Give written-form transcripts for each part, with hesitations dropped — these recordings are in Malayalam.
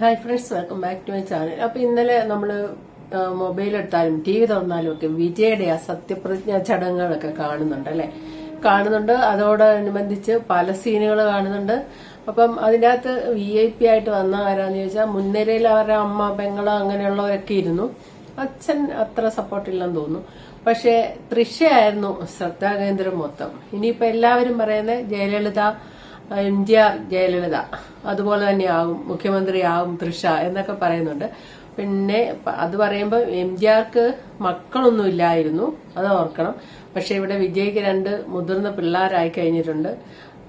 Hi friends, welcome back to my channel. അപ്പൊ ഇന്നലെ നമ്മള് മൊബൈൽ എടുത്താലും ടി വി തുറന്നാലും ഒക്കെ വിജയുടെ ആ സത്യപ്രതിജ്ഞ ചടങ്ങുകളൊക്കെ കാണുന്നുണ്ട് അല്ലെ. അതോടനുബന്ധിച്ച് പല സീനുകൾ കാണുന്നുണ്ട്. അപ്പം അതിൻ്റെ അകത്ത് VIP ആയിട്ട് വന്ന ആരാന്ന് ചോദിച്ചാൽ മുൻനിരയിൽ അവരുടെ അമ്മ പെങ്ങള് അങ്ങനെയുള്ളവരൊക്കെ ഇരുന്നു. അച്ഛൻ അത്ര സപ്പോർട്ടില്ലെന്ന് തോന്നുന്നു. പക്ഷെ തൃശ്ശയായിരുന്നു ശ്രദ്ധാകേന്ദ്രം മൊത്തം. ഇനിയിപ്പോ എല്ലാവരും പറയുന്നത് ജയലളിത, MGR ജയലളിത അതുപോലെ തന്നെയാകും, മുഖ്യമന്ത്രിയാകും തൃശ്ശ എന്നൊക്കെ പറയുന്നുണ്ട്. പിന്നെ അത് പറയുമ്പോൾ MGRക്ക് മക്കളൊന്നും ഇല്ലായിരുന്നു, അത് ഓർക്കണം. പക്ഷെ ഇവിടെ വിജയ്ക്ക് 2 മുതിർന്ന പിള്ളേരായി കഴിഞ്ഞിട്ടുണ്ട്.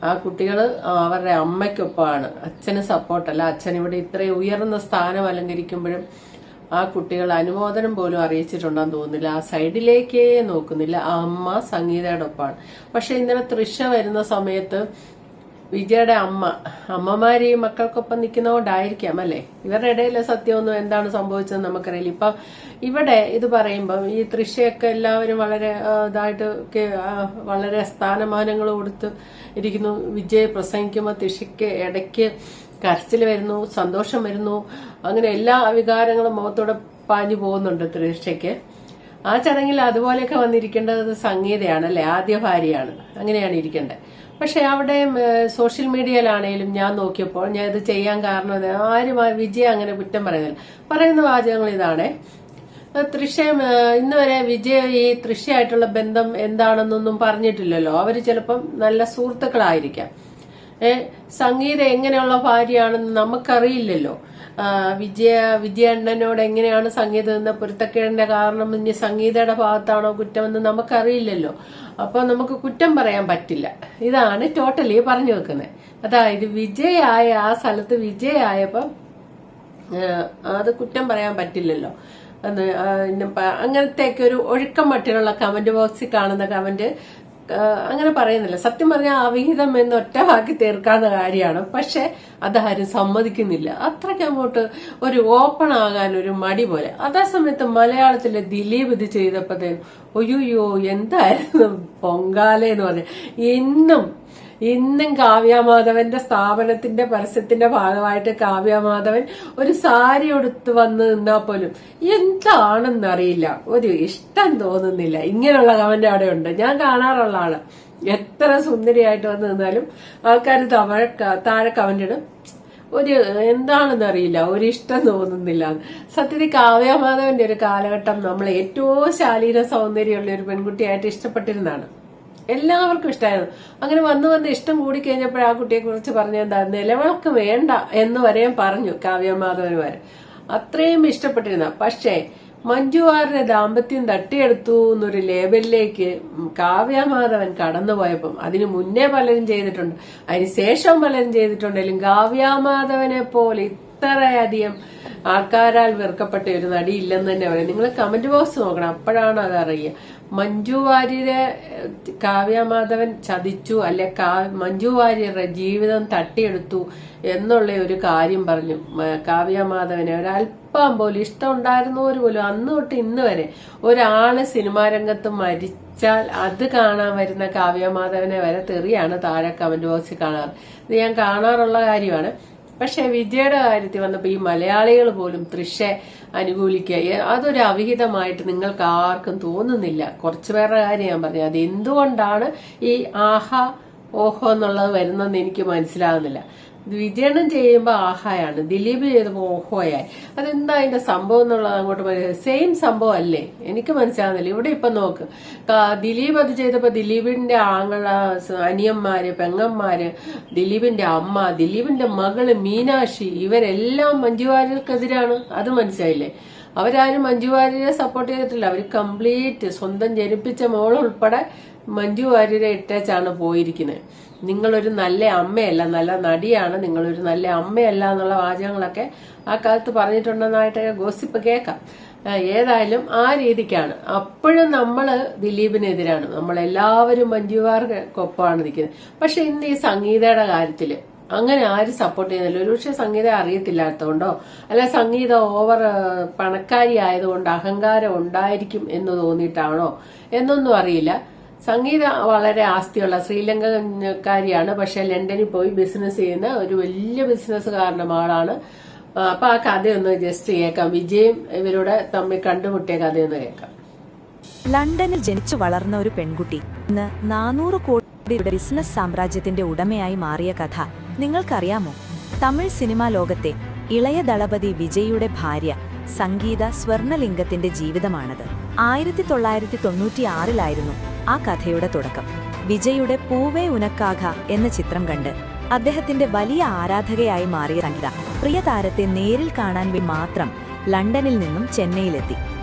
ആ കുട്ടികള് അവരുടെ അമ്മയ്ക്കൊപ്പമാണ്, അച്ഛന് സപ്പോർട്ടല്ല. അച്ഛൻ ഇവിടെ ഇത്രയും ഉയർന്ന സ്ഥാനം അലങ്കരിക്കുമ്പോഴും ആ കുട്ടികൾ അനുമോദനം പോലും അറിയിച്ചിട്ടുണ്ടെന്ന് തോന്നുന്നില്ല. ആ സൈഡിലേക്കേ നോക്കുന്നില്ല. ആ അമ്മ സംഗീതയുടെ ഒപ്പമാണ്. പക്ഷെ ഇന്നലെ തൃശ്ശ വരുന്ന സമയത്ത് വിജയുടെ അമ്മമാര് ഈ മക്കൾക്കൊപ്പം നിൽക്കുന്നതുകൊണ്ടായിരിക്കാം അല്ലെ. ഇവരുടെ ഇടയിലെ സത്യമൊന്നും എന്താണ് സംഭവിച്ചതെന്ന് നമുക്കറിയില്ല. ഇപ്പൊ ഇവിടെ ഇത് പറയുമ്പം ഈ തൃശ്ശയൊക്കെ എല്ലാവരും വളരെ ഇതായിട്ട് വളരെ സ്ഥാനമാനങ്ങൾ കൊടുത്ത് ഇരിക്കുന്നു. വിജയ് പ്രസംഗിക്കുമ്പോൾ തൃശ്ശയ്ക്ക് ഇടയ്ക്ക് കരച്ചിൽ വരുന്നു, സന്തോഷം വരുന്നു, അങ്ങനെ എല്ലാ വികാരങ്ങളും മുഖത്തോടെ പാഞ്ഞു പോകുന്നുണ്ട് തൃശ്ശയ്ക്ക്. ആ ചടങ്ങിൽ അതുപോലെയൊക്കെ വന്നിരിക്കേണ്ടത് സംഗീതയാണ് അല്ലെ, ആദ്യ ഭാര്യയാണ്, അങ്ങനെയാണ് ഇരിക്കേണ്ടത്. പക്ഷെ അവിടെ സോഷ്യൽ മീഡിയയിലാണേലും ഞാൻ നോക്കിയപ്പോൾ ഞാൻ ഇത് ചെയ്യാൻ കാരണം ആരും വിജയ അങ്ങനെ കുറ്റം പറയുന്ന വാചകങ്ങൾ ഇതാണ്. തൃശ്ശ ഇന്ന് വരെ വിജയ ഈ തൃശ്ശയായിട്ടുള്ള ബന്ധം എന്താണെന്നൊന്നും പറഞ്ഞിട്ടില്ലല്ലോ. അവര് ചിലപ്പം നല്ല സുഹൃത്തുക്കളായിരിക്കാം. സംഗീത എങ്ങനെയുള്ള ഭാര്യയാണെന്ന് നമുക്കറിയില്ലല്ലോ. വിജയണ്ണനോട് എങ്ങനെയാണ് സംഗീത എന്ന പൊരുത്തക്കേടിന്റെ കാരണം ഇനി സംഗീതയുടെ ഭാഗത്താണോ കുറ്റമെന്ന് നമുക്കറിയില്ലല്ലോ. അപ്പൊ നമുക്ക് കുറ്റം പറയാൻ പറ്റില്ല. ഇതാണ് ടോട്ടലി പറഞ്ഞു വെക്കുന്നത്. അതായത് വിജയായ ആ സ്ഥലത്ത് വിജയായപ്പോ അത് കുറ്റം പറയാൻ പറ്റില്ലല്ലോ. അങ്ങനത്തെയൊക്കെ ഒരു ഒഴുക്കം മട്ടിലുള്ള കമന്റ് ബോക്സിൽ കാണുന്ന കമന്റ് അങ്ങനെ പറയുന്നില്ല. സത്യം പറഞ്ഞാൽ അവിഹിതം എന്ന് ഒറ്റ വാക്കി തീർക്കാവുന്ന കാര്യമാണ്. പക്ഷെ അതാരും സമ്മതിക്കുന്നില്ല. അത്രയ്ക്ക് അങ്ങോട്ട് ഒരു ഓപ്പൺ ആകാൻ ഒരു മടി പോലെ. അതേസമയത്ത് മലയാളത്തിലെ ദിലീപ് ഇത് ചെയ്തപ്പോഴത്തേനും ഒയ്യോ എന്തായിരുന്നു പൊങ്കാലെന്ന് പറഞ്ഞ. ഇന്നും കാവ്യമാധവന്റെ സ്ഥാപനത്തിന്റെ പരസ്യത്തിന്റെ ഭാഗമായിട്ട് കാവ്യമാധവൻ ഒരു സാരി ഉടുത്ത് വന്ന് നിന്നാ പോലും എന്താണെന്നറിയില്ല, ഒരു ഇഷ്ടം തോന്നുന്നില്ല. ഇങ്ങനെയുള്ള കമന്റ് അവിടെ ഉണ്ട്, ഞാൻ കാണാറുള്ള ആള്. എത്ര സുന്ദരിയായിട്ട് വന്ന് നിന്നാലും ആൾക്കാർ താഴെ കമന്റ് ഇടും, ഒരു എന്താണെന്ന് അറിയില്ല, ഒരു ഇഷ്ടം തോന്നുന്നില്ല. സത്യത്തിൽ കാവ്യമാധവന്റെ ഒരു കാലഘട്ടം നമ്മൾ ഏറ്റവും ശാരീരിക സൗന്ദര്യമുള്ള ഒരു പെൺകുട്ടിയായിട്ട് ഇഷ്ടപ്പെട്ടിരുന്നതാണ്. എല്ലാവർക്കും ഇഷ്ടമായിരുന്നു. അങ്ങനെ വന്ന് ഇഷ്ടം കൂടി കഴിഞ്ഞപ്പോൾ ആ കുട്ടിയെ കുറിച്ച് പറഞ്ഞെന്താ, നിലവിളക്ക് വേണ്ട എന്ന് വരെയും പറഞ്ഞു കാവ്യമാധവന് വരെ. അത്രയും ഇഷ്ടപ്പെട്ടിരുന്ന. പക്ഷേ മഞ്ജു വാര്യരുടെ ദാമ്പത്യം തട്ടിയെടുത്തു എന്നൊരു ലേബലിലേക്ക് കാവ്യമാധവൻ കടന്നുപോയപ്പം, അതിനു മുന്നേ പലരും ചെയ്തിട്ടുണ്ട്, അതിനുശേഷം പലരും ചെയ്തിട്ടുണ്ടെങ്കിലും കാവ്യമാധവനെ പോലെ ഇത്രയധികം ആൾക്കാരാൽ വെറുക്കപ്പെട്ട ഒരു നടി ഇല്ലെന്ന് തന്നെ പറയും. നിങ്ങൾ കമന്റ് ബോക്സ് നോക്കണം, അപ്പോഴാണ് അതറിയുക. മഞ്ജു വാര്യരെ കാവ്യമാധവൻ ചതിച്ചു, അല്ലെ മഞ്ജു വാര്യരുടെ ജീവിതം തട്ടിയെടുത്തു എന്നുള്ള ഒരു കാര്യം പറഞ്ഞു. കാവ്യമാധവനെ ഒരല്പം പോലും ഇഷ്ടം ഉണ്ടായിരുന്നവര് പോലും അന്ന് തൊട്ട് ഇന്ന് വരെ ഒരാള് സിനിമാ രംഗത്ത് മരിച്ചാൽ അത് കാണാൻ വരുന്ന കാവ്യമാധവനെ വരെ തെറിയാണ് താഴെ കമന്റ് ബോക്സിൽ കാണാറ്. ഇത് ഞാൻ കാണാറുള്ള കാര്യമാണ്. പക്ഷെ വിജയുടെ കാര്യത്തിൽ വന്നപ്പോ ഈ മലയാളികൾ പോലും തൃശ്ശ അനുകൂലിക്കുക, അതൊരു അവിഹിതമായിട്ട് നിങ്ങൾക്ക് ആർക്കും തോന്നുന്നില്ല. കുറച്ചു പേരുടെ കാര്യം ഞാൻ പറഞ്ഞു. അത് എന്തുകൊണ്ടാണ് ഈ ആഹാ ഓഹോ എന്നുള്ളത് വരുന്നതെന്ന് എനിക്ക് മനസ്സിലാകുന്നില്ല. വിജയണ്ണം ചെയ്യുമ്പോ ആഹായാണ്, ദിലീപ് ചെയ്തപ്പോ ഓഹോയായി. അതെന്താ അതിന്റെ സംഭവം എന്നുള്ളത് അങ്ങോട്ട് സെയിം സംഭവം അല്ലേ, എനിക്ക് മനസ്സിലാകുന്നില്ല. ഇവിടെ ഇപ്പൊ നോക്ക്, ദിലീപ് അത് ചെയ്തപ്പോ ദിലീപിന്റെ അനിയന്മാര്, പെങ്ങന്മാര്, ദിലീപിന്റെ അമ്മ, ദിലീപിന്റെ മകള് മീനാക്ഷി, ഇവരെല്ലാം മഞ്ജു വാര്യർക്കെതിരാണ്. അത് മനസ്സിലായില്ലേ? അവരാരും മഞ്ജു വാര്യരെ സപ്പോർട്ട് ചെയ്തിട്ടില്ല. അവർ കംപ്ലീറ്റ് സ്വന്തം ജനിപ്പിച്ച മോളുൾപ്പെടെ മഞ്ജു വാര്യരെ ഇട്ടേച്ചാണ് പോയിരിക്കുന്നത്. നിങ്ങളൊരു നല്ല അമ്മയല്ല, നല്ല നടിയാണ്, നിങ്ങളൊരു നല്ല അമ്മയല്ല എന്നുള്ള വാചകങ്ങളൊക്കെ ആ കാലത്ത് പറഞ്ഞിട്ടുണ്ടെന്നായിട്ട് ഗോസിപ്പ് കേൾക്കാം. ഏതായാലും ആ രീതിക്കാണ്. അപ്പോഴും നമ്മള് ദിലീപിനെതിരാണ്, നമ്മളെല്ലാവരും മഞ്ജുവാർക്കൊപ്പമാണ് നിൽക്കുന്നത്. പക്ഷെ ഇന്ന് ഈ സംഗീതയുടെ കാര്യത്തില് അങ്ങനെ ആരും സപ്പോർട്ട് ചെയ്യുന്നില്ല. ഒരുപക്ഷെ സംഗീത അറിയത്തില്ലാത്തതുകൊണ്ടോ അല്ല സംഗീത ഓവർ പണക്കാരി ആയതുകൊണ്ട് അഹങ്കാരം ഉണ്ടായിരിക്കും എന്ന് തോന്നിയിട്ടാണോ എന്നൊന്നും അറിയില്ല. സംഗീത വളരെ ആസ്തിയുള്ള ശ്രീലങ്കക്കാരിയാണ്. പക്ഷെ ലണ്ടനിൽ പോയി ബിസിനസ് ചെയ്യുന്ന ഒരു വലിയ ബിസിനസ്സുകാരന്റെ മകളാണ്. അപ്പൊ ആ കഥയൊന്ന് ജസ്റ്റ് കേൾക്കാം. വിജയും ഇവരുടെ തമ്മിൽ കണ്ടുമുട്ടിയ കഥയൊന്ന് കേൾക്കാം. ലണ്ടനിൽ ജനിച്ചു വളർന്ന ഒരു പെൺകുട്ടി ഇന്ന് 400 കോടിയുടെ ബിസിനസ് സാമ്രാജ്യത്തിന്റെ ഉടമയായി മാറിയ കഥ നിങ്ങൾക്കറിയാമോ? തമിഴ് സിനിമാ ലോകത്തെ ഇളയ ദളപതി വിജയുടെ ഭാര്യ സംഗീത സ്വർണലിംഗത്തിന്റെ ജീവിതമാണത്. 1996 ആ കഥയുടെ തുടക്കം. വിജയുടെ പൂവേ ഉനക്കാഘ എന്ന ചിത്രം കണ്ട് അദ്ദേഹത്തിന്റെ വലിയ ആരാധകയായി മാറിയ സംഗീത പ്രിയ താരത്തെ നേരിൽ കാണാൻ വേണ്ടി മാത്രം ലണ്ടനിൽ നിന്നും ചെന്നൈയിലെത്തി.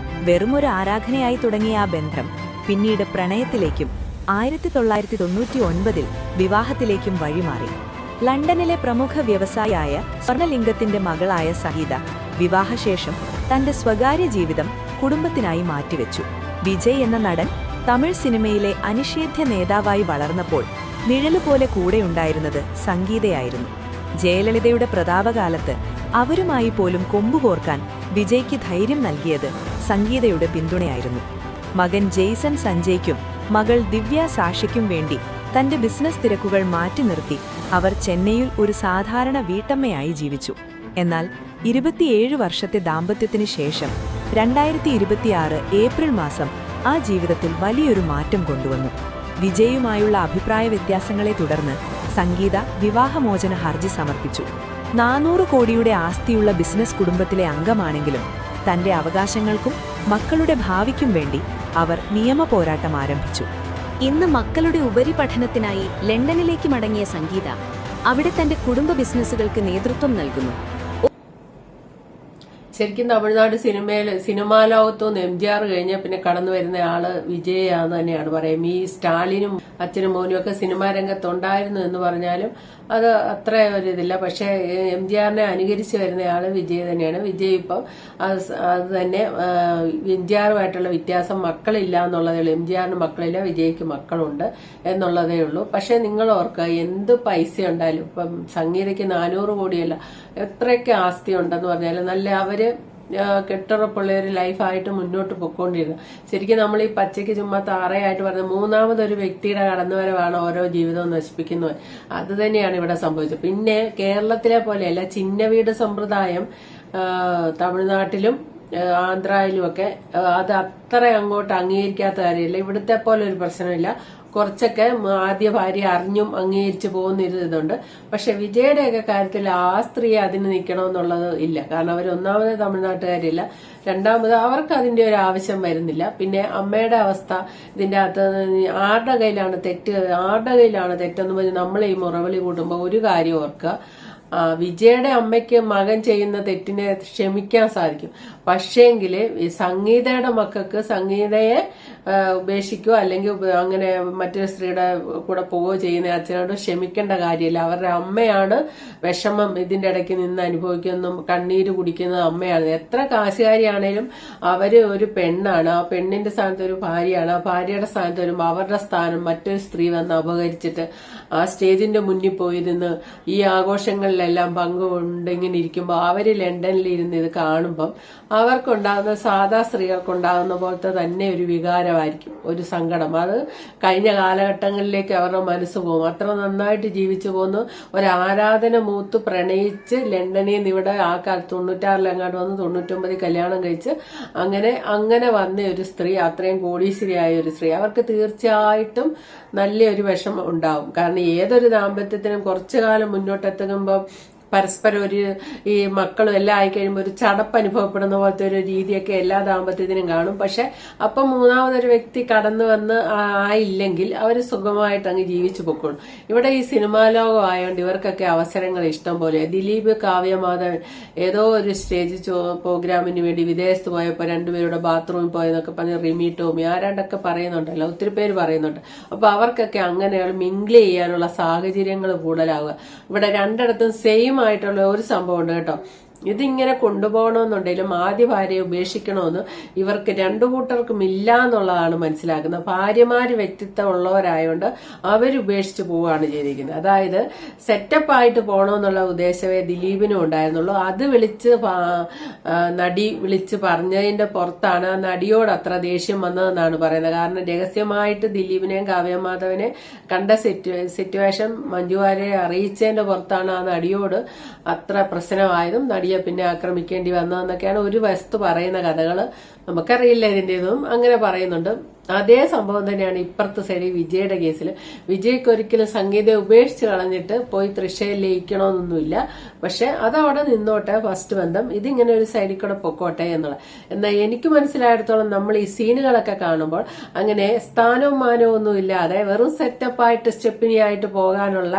വെറുമൊരു ആരാധനയായി തുടങ്ങിയ ആ ബന്ധം പിന്നീട് പ്രണയത്തിലേക്കും 1999 വിവാഹത്തിലേക്കും വഴിമാറി. ലണ്ടനിലെ പ്രമുഖ വ്യവസായിയായ സ്വർണലിംഗത്തിന്റെ മകളായ സംഗീത വിവാഹശേഷം തന്റെ സ്വകാര്യ ജീവിതം കുടുംബത്തിനായി മാറ്റിവെച്ചു. വിജയ് എന്ന നടൻ തമിഴ് സിനിമയിലെ അനിഷേധ്യ നേതാവായി വളർന്നപ്പോൾ നിഴലുപോലെ കൂടെയുണ്ടായിരുന്നത് സംഗീതയായിരുന്നു. ജയലളിതയുടെ പ്രതാപകാലത്ത് അവരുമായി പോലും കൊമ്പുകോർക്കാൻ വിജയ്ക്ക് ധൈര്യം നൽകിയത് സംഗീതയുടെ പിന്തുണയായിരുന്നു. മകൻ ജെയ്സൺ സഞ്ജയ്ക്കും മകൾ ദിവ്യ സാക്ഷിക്കും വേണ്ടി തന്റെ ബിസിനസ് തിരക്കുകൾ മാറ്റി നിർത്തി അവർ ചെന്നൈയിൽ ഒരു സാധാരണ വീട്ടമ്മയായി ജീവിച്ചു. എന്നാൽ 27 വർഷത്തെ ദാമ്പത്യത്തിന് ശേഷം 2026 ഏപ്രിൽ മാസം ആ ജീവിതത്തിൽ വലിയൊരു മാറ്റം കൊണ്ടുവന്നു. വിജയുമായുള്ള അഭിപ്രായ വ്യത്യാസങ്ങളെ തുടർന്ന് സംഗീത വിവാഹമോചന ഹർജി സമർപ്പിച്ചു. 400 കോടിയുടെ ആസ്തിയുള്ള ബിസിനസ് കുടുംബത്തിലെ അംഗമാണെങ്കിലും തന്റെ അവകാശങ്ങൾക്കും മക്കളുടെ ഭാവിക്കും വേണ്ടി അവർ നിയമ പോരാട്ടം ആരംഭിച്ചു. ഇന്ന് മക്കളുടെ ഉപരിപഠനത്തിനായി ലണ്ടനിലേക്ക് മടങ്ങിയ സംഗീത അവിടെ തന്റെ കുടുംബ ബിസിനസ്സുകൾക്ക് നേതൃത്വം നൽകുന്നു. ശരിക്കും തമിഴ്നാട് സിനിമാ ലോകത്തുനിന്ന് എംജിആർ കഴിഞ്ഞ പിന്നെ കടന്നു വരുന്ന ആള് വിജയാന്ന് തന്നെയാണ് പറയും. ഈ സ്റ്റാലിനും അച്ഛനും മോനും ഒക്കെ സിനിമാ രംഗത്തുണ്ടായിരുന്നു എന്ന് പറഞ്ഞാലും അത് അത്ര ഒരു ഇതില്ല. പക്ഷെ എംജിആറിനെ അനുകരിച്ച് വരുന്നയാള് വിജയ് തന്നെയാണ്. വിജയ് ഇപ്പം അത് തന്നെ എംജിആറുമായിട്ടുള്ള വ്യത്യാസം മക്കളില്ല എന്നുള്ളതേ ഉള്ളൂ. എംജിആറിന് മക്കളില്ല, വിജയ്ക്ക് മക്കളുണ്ട് എന്നുള്ളതേ ഉള്ളൂ. പക്ഷെ നിങ്ങൾ ഓർക്കുക, എന്ത് പൈസ ഉണ്ടായാലും ഇപ്പം സംഗീതയ്ക്ക് 400 കോടിയല്ല, എത്രയൊക്കെ ആസ്തി ഉണ്ടെന്ന് പറഞ്ഞാലും നല്ല അവര് കെട്ടുറപ്പുള്ള ഒരു ലൈഫായിട്ട് മുന്നോട്ട് പൊയ്ക്കൊണ്ടിരുന്നു. ശരിക്കും നമ്മൾ ഈ പച്ചയ്ക്ക് ചുമ്മാ താറയായിട്ട് പറഞ്ഞ മൂന്നാമതൊരു വ്യക്തിയുടെ കടന്നുവരവാണ് ഓരോ ജീവിതവും നശിപ്പിക്കുന്നത്. അത് തന്നെയാണ് ഇവിടെ സംഭവിച്ചത്. പിന്നെ കേരളത്തിലെ പോലെയല്ല, ചിന്ന വീട് സമ്പ്രദായം തമിഴ്നാട്ടിലും ആന്ധ്രയിലുമൊക്കെ അത് അത്ര അങ്ങോട്ട് അംഗീകരിക്കാത്ത കാര്യമില്ല. ഇവിടുത്തെ പോലെ ഒരു പ്രശ്നമില്ല. കുറച്ചൊക്കെ ആദ്യ ഭാര്യ അറിഞ്ഞും അംഗീകരിച്ചു പോകുന്നിരുന്നുണ്ട്. പക്ഷെ വിജയുടെയൊക്കെ കാര്യത്തിൽ ആ സ്ത്രീ അതിന് നിൽക്കണമെന്നുള്ളത് ഇല്ല. കാരണം അവർ ഒന്നാമത് തമിഴ്നാട്ടുകാരില്ല, രണ്ടാമത് അവർക്ക് അതിന്റെ ഒരു ആവശ്യം വരുന്നില്ല. പിന്നെ അമ്മയുടെ അവസ്ഥ ഇതിന്റെ അകത്ത് ആരുടെ കയ്യിലാണ് തെറ്റെന്ന് പറഞ്ഞ് നമ്മൾ ഈ മുറവിളി കൂട്ടുമ്പോൾ ഒരു കാര്യം ഓർക്കുക, വിജയുടെ അമ്മയ്ക്ക് മകൻ ചെയ്യുന്ന തെറ്റിനെ ക്ഷമിക്കാൻ സാധിക്കും. പക്ഷേങ്കില് സംഗീതയുടെ മക്കൾക്ക് സംഗീതയെ ഉപേക്ഷിക്കുകയോ അല്ലെങ്കിൽ അങ്ങനെ മറ്റൊരു സ്ത്രീയുടെ കൂടെ പോവുകയോ ചെയ്യുന്ന അച്ഛനോട് ക്ഷമിക്കേണ്ട കാര്യമില്ല. അവരുടെ അമ്മയാണ് വിഷമം ഇതിന്റെ ഇടയ്ക്ക് നിന്ന് അനുഭവിക്കുന്നതും കണ്ണീര് കുടിക്കുന്നത് അമ്മയാണ്. എത്ര കാശുകാരിയാണേലും അവര് ഒരു പെണ്ണാണ്. ആ പെണ്ണിന്റെ സ്ഥാനത്ത് ഒരു ഭാര്യയാണ്. ആ ഭാര്യയുടെ സ്ഥാനത്ത് വരുമ്പോൾ അവരുടെ സ്ഥാനം മറ്റൊരു സ്ത്രീ വന്ന് അപഹരിച്ചിട്ട് ആ സ്റ്റേജിന്റെ മുന്നിൽ പോയിരുന്ന് ഈ ആഘോഷങ്ങളിലെല്ലാം പങ്കുകൊണ്ട് ഇങ്ങനെ ഇരിക്കുമ്പോൾ അവര് ലണ്ടനിൽ ഇരുന്ന് ഇത് കാണുമ്പം അവർക്കുണ്ടാകുന്ന സാധാ സ്ത്രീകൾക്കുണ്ടാകുന്ന പോലത്തെ തന്നെ ഒരു വികാരമായിരിക്കും, ഒരു സങ്കടം. അത് കഴിഞ്ഞ കാലഘട്ടങ്ങളിലേക്ക് അവരുടെ മനസ്സ് പോകും. അത്ര നന്നായിട്ട് ജീവിച്ചു പോന്നു. ഒരു ആരാധന മൂത്ത് പ്രണയിച്ച് ലണ്ടനിൽ നിന്ന് ഇവിടെ ആ കാലത്ത് 96 എങ്ങാണ്ട് വന്ന് 99 കല്യാണം കഴിച്ച് അങ്ങനെ വന്ന ഒരു സ്ത്രീ, അത്രയും കോടീശ്വരിയായ ഒരു സ്ത്രീ, അവർക്ക് തീർച്ചയായിട്ടും നല്ലൊരു വിഷമം ഉണ്ടാവും. കാരണം ഏതൊരു ദാമ്പത്യത്തിനും കുറച്ചു കാലം മുന്നോട്ടെത്തുമ്പോൾ പരസ്പരം ഈ മക്കളും എല്ലാം ആയിക്കഴിയുമ്പോൾ ഒരു ചടപ്പ് അനുഭവപ്പെടുന്ന പോലത്തെ ഒരു രീതിയൊക്കെ എല്ലാ ദാമ്പത്യത്തിനും കാണും. പക്ഷെ അപ്പം മൂന്നാമതൊരു വ്യക്തി കടന്നു വന്ന് ആയില്ലെങ്കിൽ അവർ സുഖമായിട്ട് അങ്ങ് ജീവിച്ചു പൊക്കോളും. ഇവിടെ ഈ സിനിമാ ലോകം ആയതുകൊണ്ട് ഇവർക്കൊക്കെ അവസരങ്ങൾ ഇഷ്ടം പോലെ. ദിലീപ് കാവ്യമാധവൻ ഏതോ ഒരു സ്റ്റേജ് പ്രോഗ്രാമിന് വേണ്ടി വിദേശത്ത് പോയപ്പോൾ രണ്ടുപേരുടെ ബാത്റൂമിൽ പോയെന്നൊക്കെ പറഞ്ഞ് റിമി ടോമി ആരാണ്ടൊക്കെ പറയുന്നുണ്ടല്ലോ, ഒത്തിരി പേര് പറയുന്നുണ്ട്. അപ്പൊ അവർക്കൊക്കെ അങ്ങനെയുള്ള മിംഗിൾ ചെയ്യാനുള്ള സാഹചര്യങ്ങൾ കൂടുതലാവുക. ഇവിടെ രണ്ടിടത്തും സെയിം ആയിട്ടുള്ള ഒരു സംഭവം ഉണ്ട് കേട്ടോ. ഇതിങ്ങനെ കൊണ്ടുപോകണമെന്നുണ്ടെങ്കിലും ആദ്യ ഭാര്യയെ ഉപേക്ഷിക്കണമെന്ന് ഇവർക്ക് രണ്ടു കൂട്ടർക്കും ഇല്ല എന്നുള്ളതാണ് മനസ്സിലാക്കുന്നത്. ഭാര്യമാര് വ്യക്തിത്വം ഉള്ളവരായതുകൊണ്ട് അവരുപേക്ഷിച്ച് പോവുകയാണ് ചെയ്തിരിക്കുന്നത്. അതായത് സെറ്റപ്പ് ആയിട്ട് പോകണമെന്നുള്ള ഉദ്ദേശമേ ദിലീപിനും ഉണ്ടായിരുന്നുള്ളൂ. അത് നടി വിളിച്ച് പറഞ്ഞതിന്റെ പുറത്താണ് ആ നടിയോട് അത്ര ദേഷ്യം വന്നതെന്നാണ് പറയുന്നത്. കാരണം രഹസ്യമായിട്ട് ദിലീപിനെയും കാവ്യമാധവനെ കണ്ട സിറ്റുവേഷൻ മഞ്ജു വാര്യരെ അറിയിച്ചതിന്റെ പുറത്താണ് ആ നടിയോട് അത്ര പ്രശ്നമായതും നടി നടിയെ പിന്നെ ആക്രമിക്കേണ്ടി വന്നതെന്നൊക്കെയാണ് ഒരു വസ്തു പറയുന്ന കഥകള്. നമുക്കറിയില്ല ഇതിന്റേതും. അങ്ങനെ പറയുന്നുണ്ട്. അതേ സംഭവം തന്നെയാണ് ഇപ്പുറത്തെ സൈഡിൽ വിജയുടെ കേസിൽ. വിജയ്ക്ക് ഒരിക്കലും സംഗീതയെ ഉപേക്ഷിച്ച് കളഞ്ഞിട്ട് പോയി തൃശയിൽ ലയിക്കണമെന്നൊന്നുമില്ല. പക്ഷെ അതവിടെ നിന്നോട്ടെ, ഫസ്റ്റ് ബന്ധം ഇതിങ്ങനെ ഒരു സൈഡിൽ കൂടെ പൊക്കോട്ടെ എന്നുള്ള. എന്നാൽ എനിക്ക് മനസ്സിലായിടത്തോളം നമ്മൾ ഈ സീനുകളൊക്കെ കാണുമ്പോൾ അങ്ങനെ സ്ഥാനവും മാനവും ഒന്നും ഇല്ലാതെ വെറും സെറ്റപ്പായിട്ട് സ്റ്റെപ്പിനിയായിട്ട് പോകാനുള്ള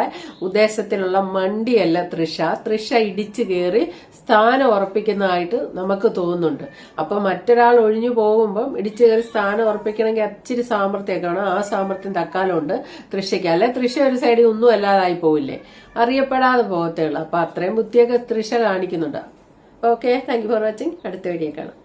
ഉദ്ദേശത്തിലുള്ള മണ്ടിയല്ല തൃഷ ഇടിച്ചു കയറി സ്ഥാനം ഉറപ്പിക്കുന്നതായിട്ട് നമുക്ക് തോന്നുന്നുണ്ട്. അപ്പൊ മറ്റൊരാൾ ഒഴിഞ്ഞു പോകുമ്പം ഇടിച്ചു കയറി സ്ഥാനം ഉറപ്പിക്കണമെങ്കിൽ അച്ചിരി സാമർത്ഥ്യമൊക്കെയാണ്. ആ സാമർത്ഥ്യം തക്കാലമുണ്ട് തൃഷയ്ക്ക്. അല്ലെ തൃഷ ഒരു സൈഡിൽ ഒന്നും അല്ലാതായി പോവില്ലേ, അറിയപ്പെടാതെ പോകത്തേ ഉള്ളൂ. അപ്പൊ അത്രയും ബുദ്ധിയൊക്കെ തൃഷ കാണിക്കുന്നുണ്ട്. Okay, thank you for watching. അടുത്ത വീഡിയോ കാണാം.